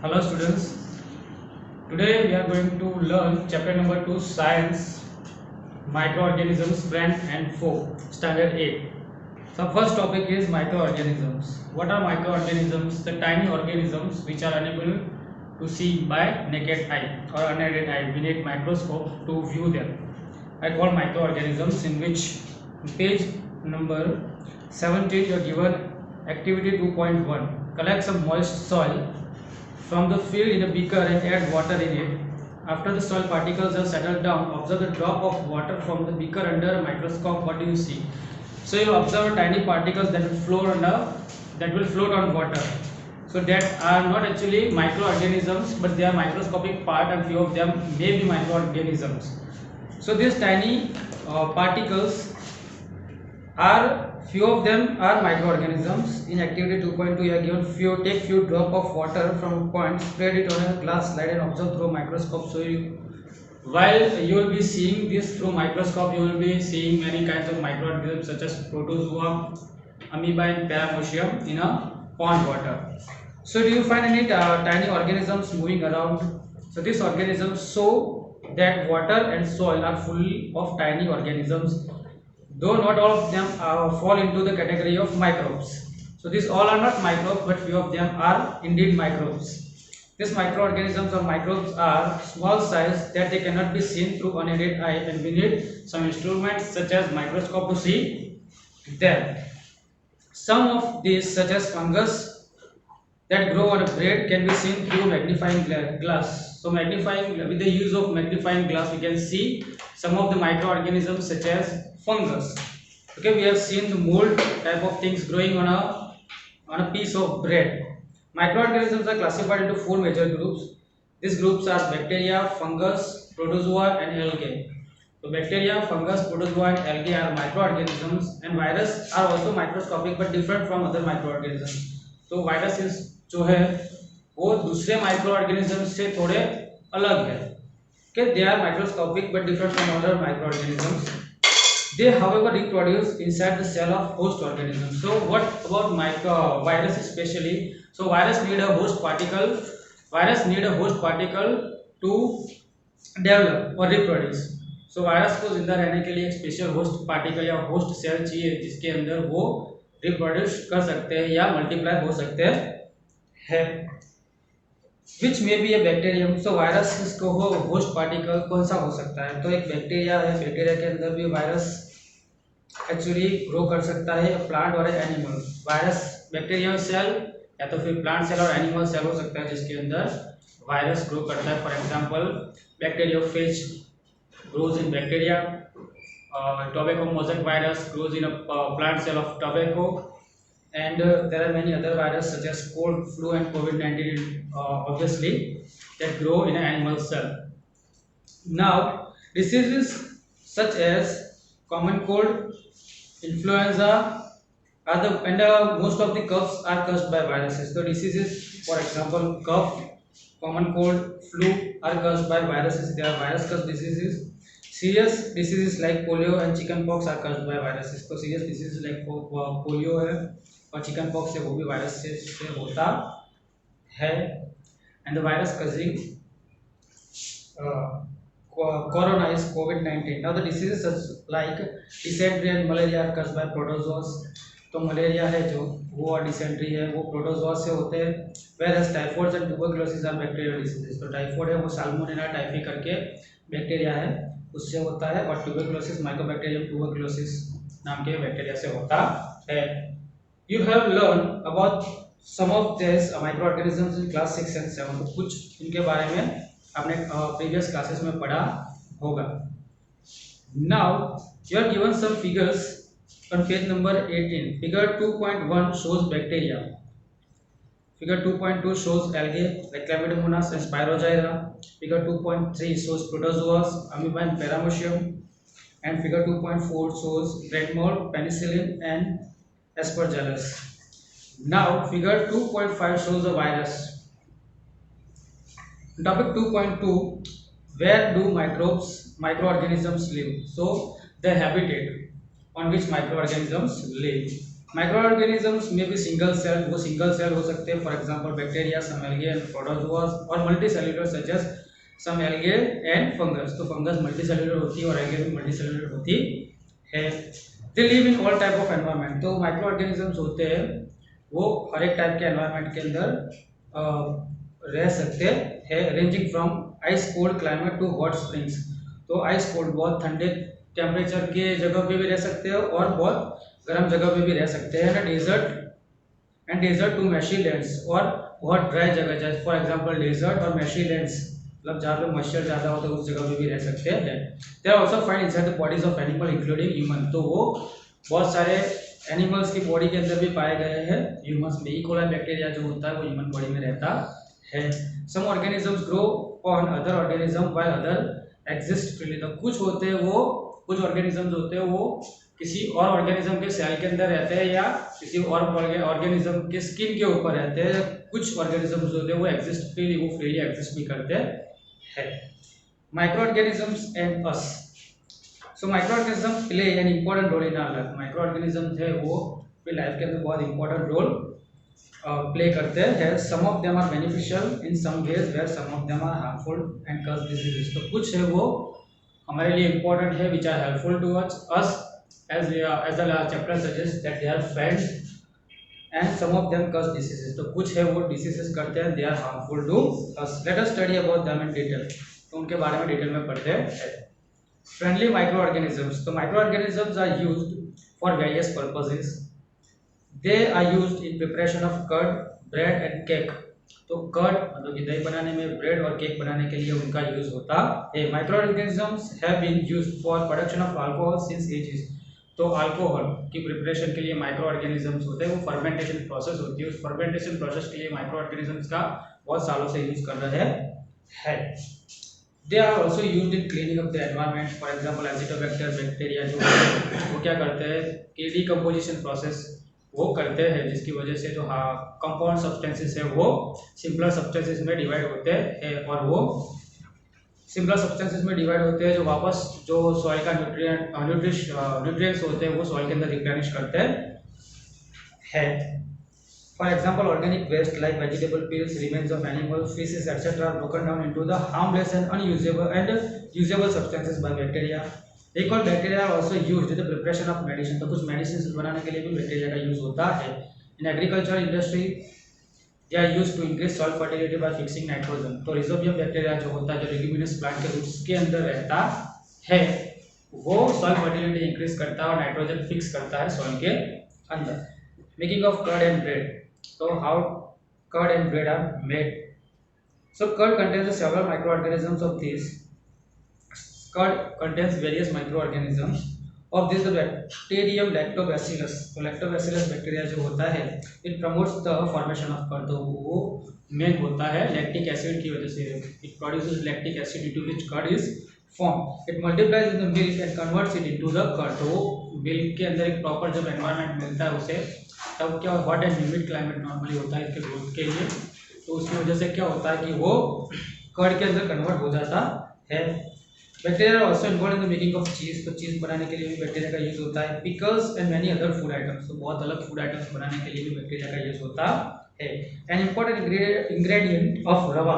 Hello students, today we are going to learn chapter number 2 science microorganisms friend and foe standard 8. So first topic is microorganisms. What are microorganisms? The tiny organisms which are unable to see by naked eye or unaided eye. We need microscope to view them. I call microorganisms in which page number 17 you are given activity 2.1. Collect some moist soil from the field in a beaker and add water in it. After the soil particles are settled down, observe the drop of water from the beaker under a microscope. What do you see? So you observe tiny particles that will float on water. So that are not actually microorganisms, but they are microscopic part, and few of them may be microorganisms. So these tiny particles are few of them are microorganisms. In activity 2.2 you are given few drop of water from a point, spread it on a glass slide and observe through microscope. So while you will be seeing this through microscope, you will be seeing many kinds of microorganisms such as protozoa, amoeba and paramecium in a pond water. So do you find any tiny organisms moving around? So these organisms show that water and soil are full of tiny organisms, though not all of them fall into the category of microbes. So these all are not microbes, but few of them are indeed microbes. These microorganisms or microbes are small size that they cannot be seen through unaided eye, and we need some instruments such as microscope to see them. Some of these, such as fungus that grow on a bread, can be seen through magnifying glass. So with the use of magnifying glass we can see some of the microorganisms such as fungus. Okay, we have seen the mold type of things growing on a piece of bread. Microorganisms are classified into four major groups. These groups are bacteria, fungus, protozoa and algae. So bacteria, fungus, protozoa and algae are microorganisms, and virus are also microscopic but different from other microorganisms. तो viruses जो है वो दूसरे microorganisms से थोड़े अलग है. Okay, they are microscopic but different from other microorganisms. They, however, reproduce inside the cell of host organisms. So, what about virus especially? So, virus need a host particle. Virus need a host particle to develop or reproduce. So, virus को जिंदा रहने के लिए एक special host particle या host cell चाहिए जिसके अंदर वो रिप्रोड्यूस कर सकते हैं या मल्टीप्लाई हो सकते हैं. विच में भी ये बैक्टीरियम. सो वायरस को हो होस्ट पार्टिकल कौन सा हो सकता है? तो एक बैक्टीरिया है. बैक्टीरिया के अंदर भी वायरस एक्चुअली ग्रो कर सकता है, प्लांट और एनिमल. वायरस बैक्टीरिया सेल या तो फिर प्लांट सेल और एनिमल सेल हो सकता है जिसके अंदर वायरस ग्रो करता है. For example bacteriophage grows in bacteria. Tobacco mosaic virus grows in a plant cell of tobacco. And there are many other viruses such as cold, flu and COVID-19 obviously that grow in an animal cell. Now diseases such as common cold, influenza most of the coughs are caused by viruses. So diseases, for example cough, common cold, flu are caused by viruses. They are virus caused diseases. Serious diseases like polio and chickenpox are caused by viruses. तो serious diseases like polio है और chicken pox है वो भी virus से होता है. And the virus causing corona is COVID-19. Now the diseases such like dysentery and malaria are caused by protozoas. तो मलेरिया है जो वो और डिसेंट्री है वो प्रोटोजोआ से होते हैं. whereas typhoid and tuberculosis are bacterial diseases. तो टाइफॉइड है वो साल्मोनेला टाइफी करके बैक्टीरिया है उससे होता है, और ट्यूबरकुलोसिस माइकोबैक्टीरियम ट्यूबरकुलोसिस नाम के बैक्टीरिया से होता है. You have learned about some of these microorganisms in class 6 and 7. तो कुछ इनके बारे में आपने previous classes में पढ़ा होगा. Now you are given some figures on page number 18. Figure 2.1 shows bacteria. Figure 2.2 shows algae like Chlamydomonas and Spirogyra. Figure 2.3 shows protozoas, amoeba and paramecium. And figure 2.4 shows red mold, penicillin and Aspergillus. Now figure 2.5 shows a virus. Topic 2.2, where do microorganisms live? So the habitat on which microorganisms live. Microorganisms में भी single cell, वो single cell हो सकते हैं, for example bacteria, some algae and protozoas, और multicellular such as some algae and fungus. तो fungus multicellular होती है और एल्गे भी मल्टी सेल्युलर होती है। They live in all type of environment. तो माइक्रो ऑर्गेनिजम्स होते हैं वो हर एक टाइप के एनवायरनमेंट के अंदर रह सकते हैं, ranging from ice cold climate to hot springs. तो आइस कोल्ड बहुत ठंडे टेम्परेचर के जगह पे भी रह सकते हैं और बहुत गर्म जगह पे भी रह सकते हैं। डेजर्ट टू मैशी लैंड्स, और बहुत ड्राई जगह जैसे फॉर एग्जांपल डेजर्ट और मैशी लैंड्स, मतलब जहाँ पे मॉइस्चर ज़्यादा होता है उस जगह पे भी रह सकते हैं। They are also find inside the bodies of animal including human. तो वो बहुत सारे एनिमल्स की बॉडी के अंदर भी पाए गए हैं। ह्यूमंस में इकोलाई बैक्टीरिया जो होता है वो ह्यूमन बॉडी में रहता है। Some organisms grow on other organism while other exist freely. तो कुछ ऑर्गेनिजम्स होते हैं वो किसी और ऑर्गेनिज्म के सेल के अंदर रहते हैं या किसी और ऑर्गेनिज्म के स्किन के ऊपर रहते हैं। कुछ ऑर्गेनिजम्स होते हैं वो एग्जिस्ट फ्रीली, वो फ्रीली एग्जिस्ट भी करते हैं। Micro organisms and us. So micro organism play an important role in our life. Micro organism है वो अपनी लाइफ के अंदर बहुत इंपॉर्टेंट रोल प्ले करते हैं। Some of them are beneficial in some ways where some of them are harmful and cause diseases. तो कुछ है वो हमारे लिए इंपॉर्टेंट है which are helpful to us as the chapter suggests that they are friends and some of them cause diseases। तो कुछ है वो diseases करते हैं, they are harmful to us। Let us study about them in detail। तो उनके बारे में डिटेल में पढ़ते हैं। Friendly microorganisms। तो microorganisms are used for various purposes। They are used in preparation of curd, bread and cake। तो curd मतलब कि दही बनाने में, ब्रेड और केक बनाने के लिए उनका यूज होता है। Microorganisms have been used for production of alcohol since ages. तो अल्कोहल की प्रिपरेशन के लिए माइक्रो ऑर्गेनिजम्स होते हैं, वो फर्मेंटेशन प्रोसेस होती है, उस फर्मेंटेशन प्रोसेस के लिए माइक्रो ऑर्गेनिजम्स का बहुत सालों से यूज कर रहे हैं। They are also used in cleaning up the environment. For example acetobacter bacteria जो वो क्या करते हैं कि डिकम्पोजिशन प्रोसेस वो करते हैं, जिसकी वजह से जो कंपाउंड सब्सटेंसेस है वो सिंपलर सब्सटेंसेस में डिवाइड होते हैं, और वो सिंपलर सब्सटेंसेस में डिवाइड होते हैं जो वापस जो सॉइल का न्यूट्रिएंट्स होते हैं वो सॉइल के अंदर रिप्लेनिश करते हैं। For example organic waste like vegetable peels, remains of animal, fishes etcetera are broken down into the harmless and usable substances by bacteria. एक और bacteria also used in the preparation of medicine. तो कुछ medicine बनाने के लिए भी bacteria का use होता है। In agriculture industry they are used to increase soil fertility by fixing nitrogen। तो रिजोबियम बैक्टीरिया जो होता है, जो लेग्यूमिनस प्लांट के रूट्स के अंदर रहता है, वो सॉइल फर्टिलिटी इंक्रीज करता है और नाइट्रोजन फिक्स करता है सॉइल के अंदर। Making of curd and bread. तो how curd and bread are made. So curd contains several microorganisms of these। Curd contains various microorganisms of this the bacterium lactobacillus। तो lactobacillus bacteria जो होता है it promotes the formation of curd। तो वो main होता है lactic acid की वजह से, it produces lactic acid into which curd is formed। it multiplies in the milk and converts it into the curd। तो मिल्क के अंदर एक प्रॉपर जब एनवायरनमेंट मिलता है उसे, तब क्या hot and humid climate normally होता है इसके ग्रोथ के लिए, तो उसकी वजह से क्या होता है कि वो कर्ड के अंदर कन्वर्ट हो जाता है। Bacteria are also involve in the making of cheese. तो चीज बनाने के लिए भी बैक्टीरिया का यूज होता है। Pickles and many other food items. तो बहुत अलग फूड आइटम्स बनाने के लिए भी बैक्टीरिया का यूज होता है। एन इंपॉर्टेंट इंग्रेडिएंट ऑफ रवा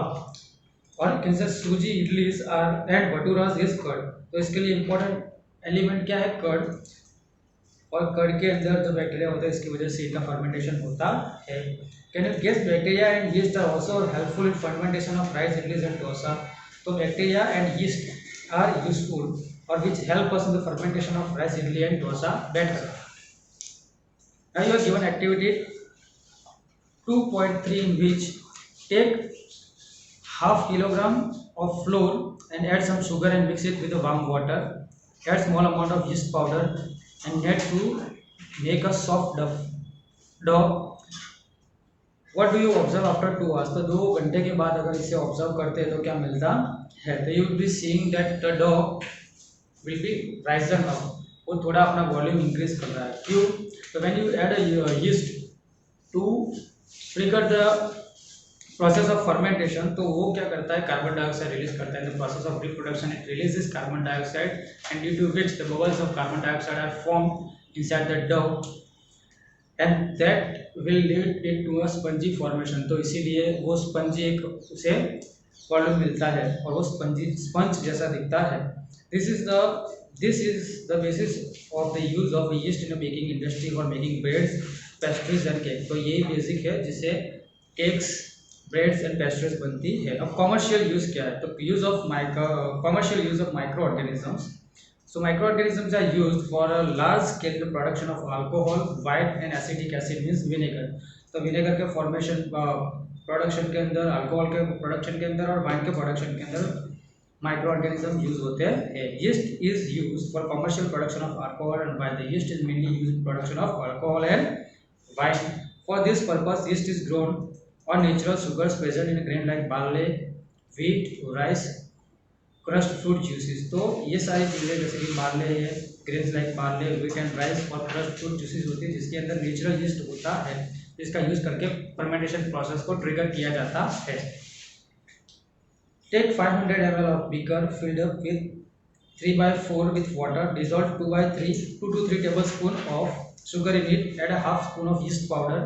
और कैसे सूजी, idlis are and bhaturas is curd. तो इसके लिए इंपॉर्टेंट एलिमेंट क्या है, कर्ड। और कर्ड के अंदर जो बैक्टीरिया होता है इसकी वजह से इनका फर्मेंटेशन होता है। Can you guess bacteria and yeast are also helpful in fermentation of rice, idlis and dosa. तो bacteria and yeast are useful or which help us in the fermentation of rice, idli and dosa better। Now you are given activity 2.3 in which take half kilogram of flour and add some sugar and mix it with the warm water। Add small amount of yeast powder and net to make a soft dough। What do you observe after 2 hours। तो 2 घंटे के बाद अगर इसे observe करते हैं तो क्या मिलता है, तो you will be seeing that the dough will be risen up. वो थोड़ा अपना वॉल्यूम इंक्रीज कर रहा है। क्यों, तो when you add a yeast to trigger the process of fermentation, तो वो क्या करता है, कार्बन डाइऑक्साइड रिलीज करता है। The process of reproduction it releases carbon dioxide and due to which the bubbles of carbon dioxide are formed inside the dough and that will lead it to a spongy formation. तो इसीलिए वो spongy एक उसे volume मिलता है और वो spongy sponge जैसा दिखता है। This is the this is the basis of the use of yeast in baking industry for making breads, pastries and cake. तो यही बेसिक है जिससे केक्स, ब्रेड्स एंड पेस्ट्रीज बनती है। अब कॉमर्शियल यूज क्या है? तो use of commercial use of micro organisms. So microorganisms are used for a large scale production of alcohol, white and acetic acid means vinegar। तो vinegar के formation production के अंदर, अल्कोहल के प्रोडक्शन के अंदर और वाइन के प्रोडक्शन के अंदर माइक्रो ऑर्गेनिज्म यूज होते हैं। Yeast is use for commercial production of alcohol and wine. The yeast is mainly used production of alcohol and wine. For this purpose yeast is grown on natural sugars present in grain like barley, wheat, rice, crust fruit juices. तो ये सारी चीज़ें जैसे कि barley है, grains like barley, wheat and rice और crust fruit juices होती है जिसके अंदर नेचुरल यीस्ट होता है, जिसका यूज करके फर्मेंटेशन प्रोसेस को ट्रिगर किया जाता है। Take 500 ml of beaker filled up with 3/4 with water, dissolve 2 to 3 tablespoon of sugar in it, add a half spoon of yeast powder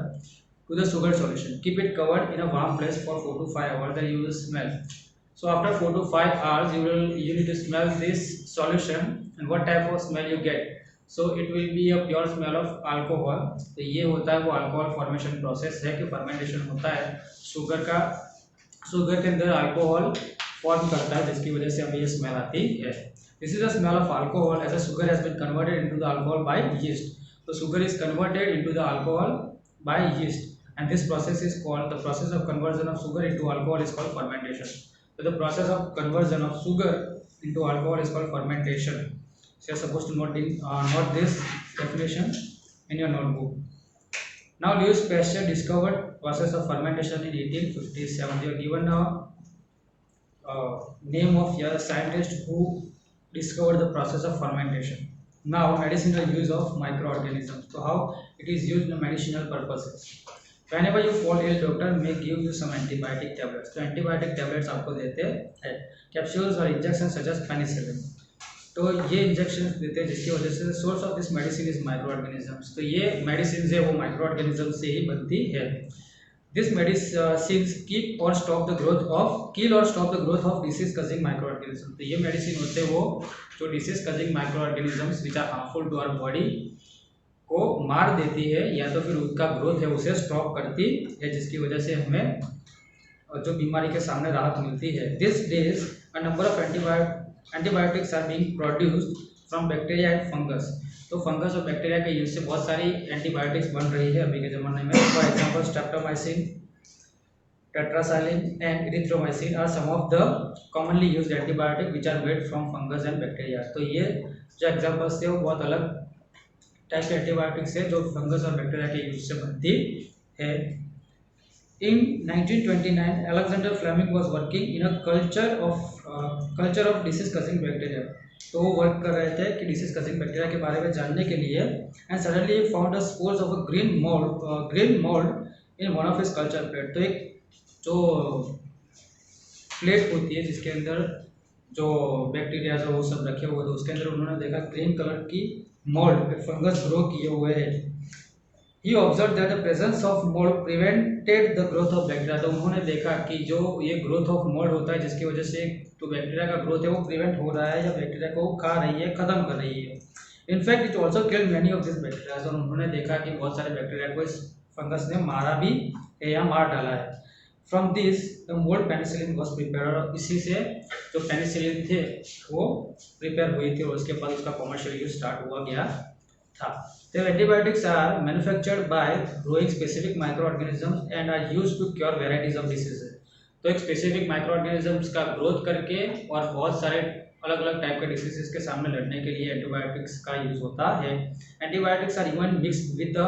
to the sugar solution, keep it covered in a warm place for 4 to 5 hours, then you will smell। So after 4 to 5 hours you need to smell this solution, and what type of smell you get? So it will be a pure smell of alcohol। तो ये होता है वो alcohol formation process है कि fermentation होता है sugar का, शुगर के अंदर अल्कोहल फॉर्म करता है जिसकी वजह से हमें ये स्मेल आती है। This is the smell of alcohol as a sugar has been converted into the alcohol by yeast. तो sugar is converted into the alcohol by yeast and this process is called, the process of conversion of sugar into alcohol is called fermentation। So the process of conversion of sugar into alcohol is called fermentation। So you are supposed to note this definition in your notebook। Now Louis Pasteur discovered process of fermentation in 1857। You are given a name of your scientist who discovered the process of fermentation। Now medicinal use of microorganisms। So how it is used in medicinal purposes। Whenever you fall ill, doctor may give you some antibiotic tablets। तो antibiotic tablets आपको देते हैं, capsules और injections such as penicillin। तो ये injection देते हैं जिसकी वजह से source of this medicine is micro organisms. तो ये मेडिसिन है वो माइक्रो ऑर्गेनिज्म से ही बनती है। This medicine keep or stop the growth of kill or stop the growth of disease causing micro organism. तो ये मेडिसिन होते हैं वो जो disease causing micro organisms which are harmful to our body को मार देती है या तो फिर उसका ग्रोथ है उसे स्टॉप करती है, जिसकी वजह से हमें जो बीमारी के सामने राहत मिलती है। This days a number of antibiotics are being produced from bacteria and fungus. तो फंगस और बैक्टीरिया के यूज से बहुत सारी एंटीबायोटिक्स बन रही है अभी के ज़माने में। For example streptomycin, tetracycline and erythromycin are some of the commonly used antibiotic which are made from fungus and bacteria. तो ये जो एग्जाम्पल्स थे वो बहुत अलग टाइप के एंटीबायोटिक्स है जो फंगस और बैक्टीरिया के यूज से बनती है। In 1929, Alexander Fleming was working in a culture of disease causing bacteria। तो वो वर्क कर रहे थे कि डिसीज कजिंग बैक्टीरिया के बारे में जानने के लिए, and suddenly found the spores of a green mould in one of his culture plate. तो एक जो प्लेट होती है जिसके अंदर जो बैक्टीरिया जो वो सब रखे हुए थे उसके अंदर उन्होंने देखा ग्रीन कलर की मोल्ड फंगस ग्रो किए हुए हैं। He observed that the presence of mold prevented the growth of bacteria। तो उन्होंने देखा कि जो ये ग्रोथ ऑफ मोल्ड होता है जिसकी वजह से तो बैक्टीरिया का ग्रोथ है वो प्रिवेंट हो रहा है या बैक्टीरिया को खा रही है, खत्म कर रही है। In fact it also killed many of this bacteria. तो उन्होंने देखा कि बहुत सारे बैक्टीरिया को इस फंगस ने मारा भी है या मार डाला है। From this the mould penicillin was prepare. और इसी से जो पेनिसिलिन थे वो प्रिपेयर हुई थी और उसके बाद उसका कॉमर्शियल यूज स्टार्ट हुआ गया था। The antibiotics are manufactured by growing specific microorganisms and are used to cure varieties of diseases। तो एक स्पेसिफिक माइक्रोऑर्गेनिजम्स का ग्रोथ करके और बहुत सारे अलग अलग टाइप के डिसीजेस के सामने लड़ने के लिए एंटीबायोटिक्स का यूज होता है। Antibiotics are even mixed with the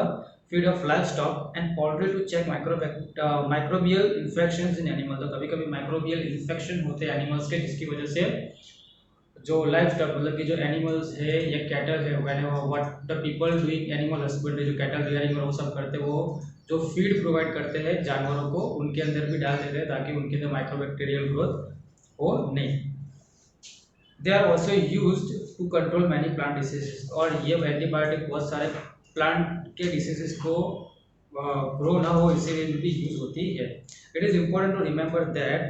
feed of livestock and poultry to check microbial infections in animal. तो कभी कभी माइक्रोबियल इन्फेक्शन होते हैं एनिमल्स के जिसकी वजह से जो लाइफ स्टॉक मतलब कि जो एनिमल्स है या कैटल है what the people doing animal husbandry, जो कैटल रियरिंग और वो सब करते हैं, वो जो फीड प्रोवाइड करते हैं जानवरों को उनके अंदर भी डाल देते हैं ताकि उनके अंदर माइक्रोबैक्टीरियल ग्रोथ हो नहीं। They are also used to control many plant diseases. और ये एंटीबायोटिक बहुत सारे प्लांट के डिसीजेस को ग्रो ना हो इसीलिए भी यूज होती है। It is important to remember that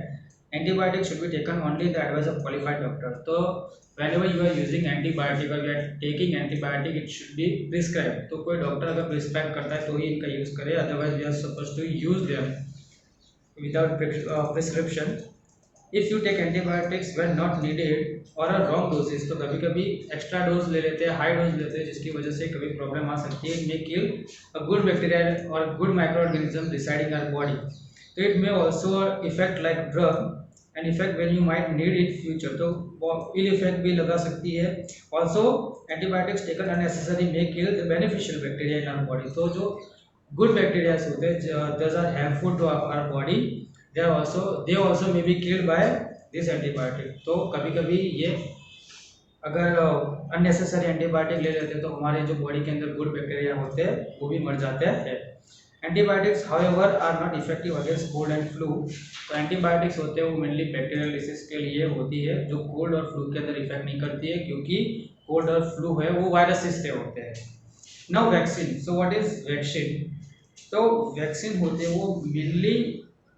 antibiotic should be taken only the advice of qualified doctor. तो whenever you are using antibiotic or you are taking antibiotic it should be prescribed। तो कोई doctor अगर prescribe करता है तो ही इनका use करे, otherwise we are supposed to use them without prescription. If you take antibiotics when not needed or a wrong doses, तो कभी कभी एक्स्ट्रा डोज ले लेते हैं, हाई डोज लेते हैं, जिसकी वजह से कभी प्रॉब्लम आ सकती है। May kill a good bacteria और good microorganism residing our body. तो it may also effect like drug and effect when you might need in future, तो इल इफेक्ट भी लगा सकती है। Also antibiotics taken unnecessary may kill the beneficial bacteria in our body. तो जो good bacterias होते हैं those are helpful to our body, they also may be killed by this antibiotic। तो कभी कभी ये अगर अननेसेसरी एंटीबायोटिक ले लेते हैं तो हमारे जो बॉडी के अंदर गुड बैक्टीरिया होते हैं वो भी मर जाते हैं। Antibiotics however are not effective against cold and flu. तो एंटीबायोटिक्स होते हैं वो मेनली बैक्टीरियल डिसीज के लिए होती है, जो कोल्ड और फ्लू के अंदर इफेक्ट नहीं करती है, क्योंकि कोल्ड और फ्लू है वो वायरसेस से होते हैं। Now vaccine, so what is vaccine? तो वैक्सीन होते हैं वो मेनली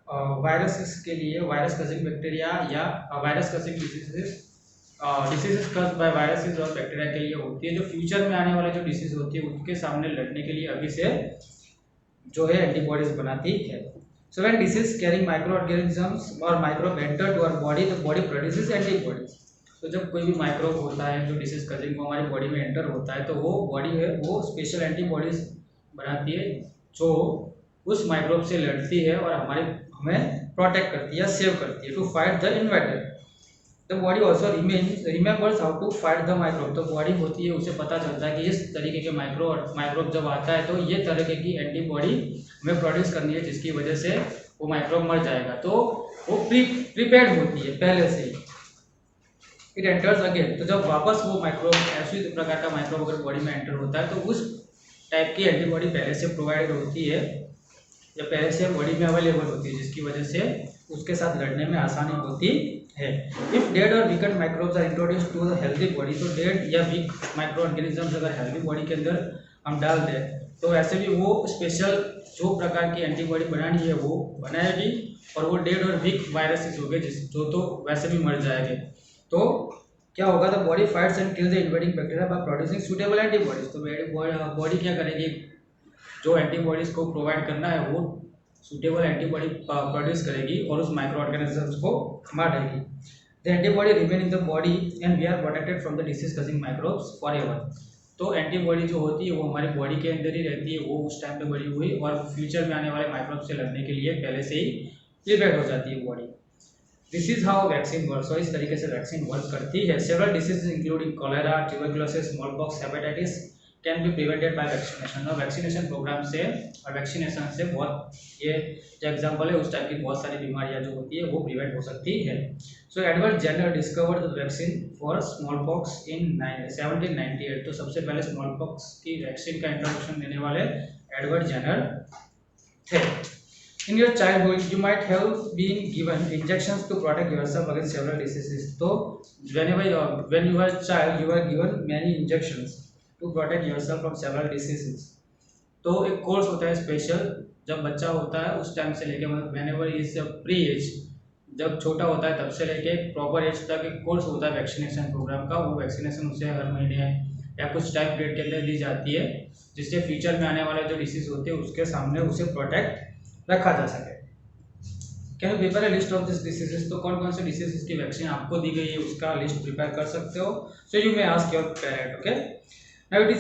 वायरसेस के लिए, वायरस कजिंग बैक्टीरिया या virus causing diseases caused bye viruses और बैक्टीरिया के लिए होती है, जो फ्यूचर में आने वाले जो डिसीज होती है उसके सामने लड़ने के लिए अभी से जो है एंटीबॉडीज बनाती है। So when disease carrying microorganisms और microbe enter to our body, the body produces antibodies. तो जब कोई भी माइक्रोब होता है जो डिसीज कजिंग वो हमारी बॉडी में एंटर होता है तो वो बॉडी है वो स्पेशल एंटीबॉडीज बनाती है जो उस माइक्रोब से लड़ती है और हमें प्रोटेक्ट करती है या सेव करती है to fight the invader. The body also remembers how to fight the microbe. तो बॉडी होती है उसे पता चलता है कि इस तरीके के माइक्रोब जब आता है तो ये तरीके की एंटीबॉडी हमें प्रोड्यूस करनी है, जिसकी वजह से वो माइक्रोब मर जाएगा। तो वो प्रिपेयर्ड होती है पहले से ही। इट एंटर्स अगेन, तो जब वापस वो माइक्रोब ऐसी प्रकार का माइक्रोब अगर बॉडी में एंटर होता है तो उस टाइप की एंटीबॉडी पहले से प्रोवाइड होती है या पहले से बॉडी में अवेलेबल होती है, जिसकी वजह से उसके साथ लड़ने में आसानी होती है। If dead or weaken microbes are introduced to the healthy body, तो डेड या वीक माइक्रो ऑर्गेनिजम्स अगर हेल्दी बॉडी के अंदर हम डाल दें तो ऐसे भी वो स्पेशल जो प्रकार की एंटीबॉडी बनानी है वो बनाएगी और वो डेड और वीक वायरसेस हो गए जो तो वैसे भी मर जाएंगे। तो क्या होगा, the body fights and kill the invading bacteria by producing suitable antibodies. तो बॉडी क्या करेगी, जो एंटीबॉडीज को प्रोवाइड करना है वो सूटेबल एंटीबॉडी प्रोड्यूस करेगी और उस माइक्रो ऑर्गेनिजम्स को मार देगी। The antibody remain in the body and we are protected from the disease causing microbes forever. तो एंटीबॉडी जो होती है वो हमारी बॉडी के अंदर ही रहती है, वो उस टाइम पे बड़ी हुई और फ्यूचर में आने वाले माइक्रोब से लड़ने के लिए पहले से ही प्रिपेयर हो जाती है body. This is how vaccine works. और इस तरीके से वैक्सीन वर्क करती है। Several diseases including cholera, tuberculosis, smallpox, hepatitis can be prevented by vaccination. और वैक्सीनेशन प्रोग्राम से और वैक्सीनेशन से बहुत, ये जो एग्जांपल है उस टाइप की बहुत सारी बीमारियां जो होती है वो प्रिवेंट हो सकती है। So Edward Jenner discovered the vaccine for smallpox in 1798। तो सबसे पहले स्मॉलपॉक्स की वैक्सीन का इंट्रोडक्शन देने वाले एडवर्ड जेनर थे। In your childhood, you might have been given injections to protect yourself against several diseases. So, when you were a child, you were given many injections to protect yourself from several diseases. तो एक course होता है special, जब बच्चा होता है उस time से लेके मतलब whenever is प्री एज, जब छोटा होता है तब से लेके प्रॉपर एज तक एक कोर्स होता है वैक्सीनेशन प्रोग्राम का। वो वैक्सीनेशन उसे हर महीने या कुछ टाइम पीरियड के अंदर दी जाती है, जिससे फ्यूचर में आने वाले जो डिसीज होते हैं उसके सामने उसे प्रोटेक्ट रखा जा सके। Can you prepare a list of this diseases? तो कौन कौन से डिसीजेस की वैक्सीन आपको दी गई है उसका लिस्ट प्रिपेयर कर सकते हो। So you may ask your parent, okay. Now it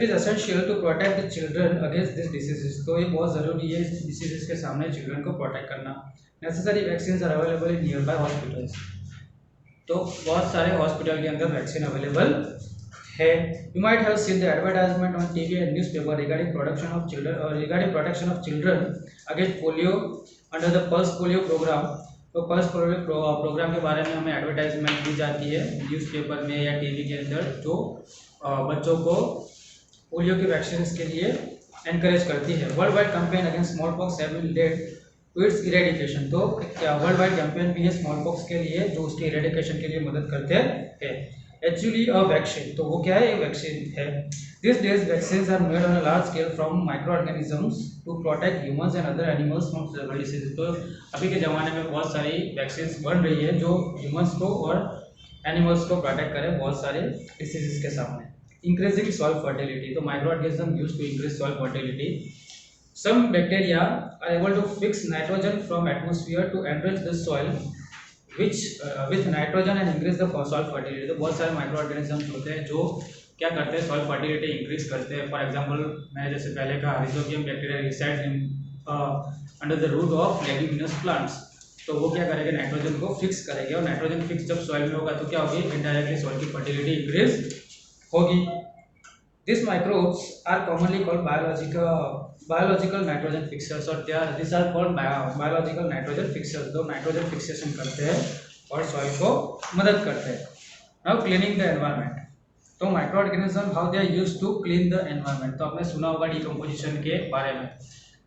is essential to protect the children against this diseases. तो ये बहुत ज़रूरी है इस डिसीजेस के सामने चिल्ड्रन को प्रोटेक्ट करना। Necessary vaccine are available in nearby hospitals. तो बहुत सारे हॉस्पिटल के अंदर वैक्सीन अवेलेबल है। You might have seen the advertisement on TV and newspaper regarding protection of children against polio under the Pulse Polio program। तो pulse polio programme के बारे में हमें एडवर्टाइजमेंट दी जाती है न्यूज़पेपर में या टीवी के अंदर, जो बच्चों को पोलियो की वैक्सीन के लिए एनकरेज करती है। World wide campaign against smallpox have been led to its eradication. तो वर्ल्ड वाइड कैंपेन भी है स्मॉल पॉक्स के लिए जो उसके इरेडिकेशन के लिए मदद करते हैं। एक्चुअली अ वैक्सीन, तो वो क्या है, वैक्सीन है। This days vaccines are made on a large scale from micro organisms to protect humans and other animals from several disease. तो अभी के ज़माने में बहुत सारी वैक्सीन्स बन रही है जो ह्यूमंस को और एनिमल्स को प्रोटेक्ट करे बहुत सारे डिसीजेस के सामने। इंक्रीजिंग सॉइल फर्टिलिटी, तो micro organism use to increase soil fertility. Some bacteria are able to fix nitrogen from atmosphere to enrich the soil, which with nitrogen and increase the soil fertility। तो बहुत सारे micro organisms होते हैं जो क्या करते हैं, सॉइल फर्टिलिटी इंक्रीज करते हैं। फॉर एग्जांपल मैंने जैसे पहले कहा, rhizobium bacteria resides in under the root of leguminous plants. तो वो क्या करेंगे, नाइट्रोजन को फिक्स करेंगे, और नाइट्रोजन फिक्स जब सॉइल में होगा तो क्या होगी, इनडायरेक्टली सॉइल की फर्टिलिटी इंक्रीज होगी। These microbes are commonly called biological nitrogen fixers, और these are called biological nitrogen fixers, जो नाइट्रोजन फिक्सेशन करते हैं और सॉइल को मदद करते हैं। Now cleaning the environment, तो micro organism how they are used to clean the environment. तो आपने सुना होगा डिकम्पोजिशन के बारे में।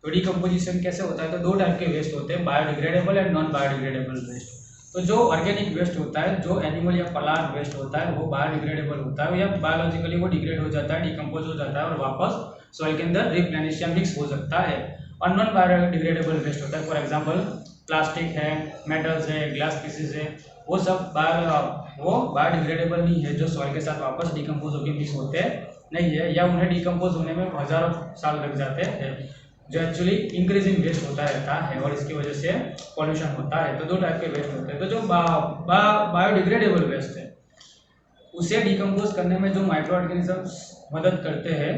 तो डिकम्पोजिशन कैसे होता है, तो दो टाइप के वेस्ट होते हैं, biodegradable and non biodegradable waste. तो जो ऑर्गेनिक वेस्ट होता है, जो एनिमल या प्लांट वेस्ट होता है, वो बायोडिग्रेडेबल होता है, या बायोलॉजिकली वो डिग्रेड हो जाता है, डिकम्पोज हो जाता है और वापस सॉइल के अंदर रिप्लेनिश या मिक्स हो सकता है। और नॉन बायोडिग्रेडेबल वेस्ट होता है, फॉर एग्जांपल प्लास्टिक है, मेटल्स है, ग्लास पीसेस है, वो सब बायोडिग्रेडेबल नहीं है, जो सॉइल के साथ वापस डिकम्पोज होकर मिक्स होते नहीं है, या उन्हें डिकम्पोज होने में हज़ारों साल लग जाते हैं, जो एक्चुअली इंक्रीजिंग वेस्ट होता रहता है, और इसकी वजह से पॉल्यूशन होता है। तो दो टाइप के वेस्ट होते हैं। तो जो बायोडिग्रेडेबल वेस्ट है, उसे डिकम्पोज करने में जो माइक्रो ऑर्गेनिजम्स मदद करते हैं,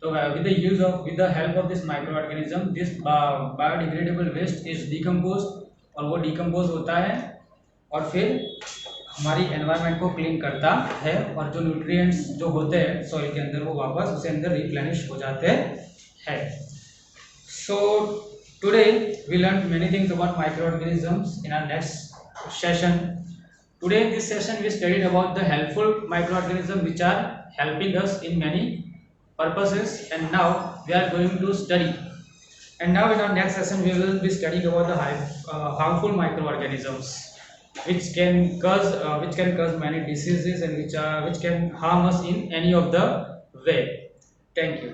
तो with the help of this micro organism this biodegradable waste is decompose, और वो डिकम्पोज होता है और फिर हमारी एनवायरनमेंट को क्लीन करता है, और जो न्यूट्रिएंट्स जो होते हैं सॉइल के अंदर वो वापस उसे अंदर रिप्लेनिश हो जाते हैं। So today we learned many things about microorganisms in our next session. Today in this session we studied about the helpful microorganisms which are helping us in many purposes, and now we are going to study. And now in our next session we will be studying about the harmful microorganisms which can cause many diseases, and which can harm us in any of the way. Thank you.